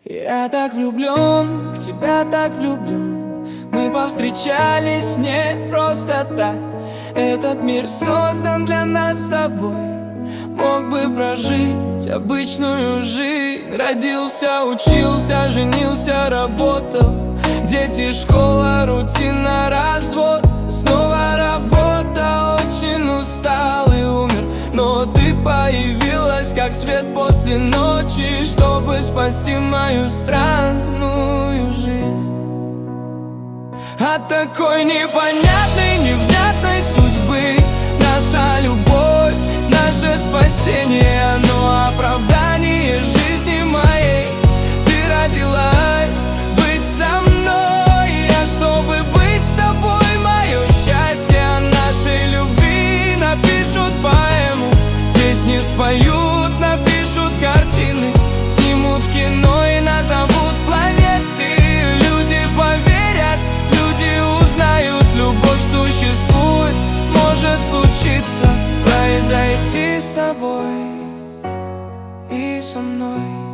Я так влюблен, в тебя так влюблен. Мы повстречались не просто так. Этот мир создан для нас с тобой. Мог бы прожить обычную жизнь. Родился, учился, женился, работал. Дети, школа, рутина, развод. Снова работа, очень устал и умер. Но ты появилась, как свет после ночи, чтобы спасти мою странную жизнь от такой непонятной, невнятной судьбы. Наша любовь, наше спасение, оно оправдание жизни моей. Ты родилась быть со мной, а чтобы быть с тобой, мое счастье. О нашей любви напишут поэму, песни споют, напишут картины, снимут кино и назовут планеты. Люди поверят, люди узнают, любовь существует, может случиться, произойти с тобой и со мной.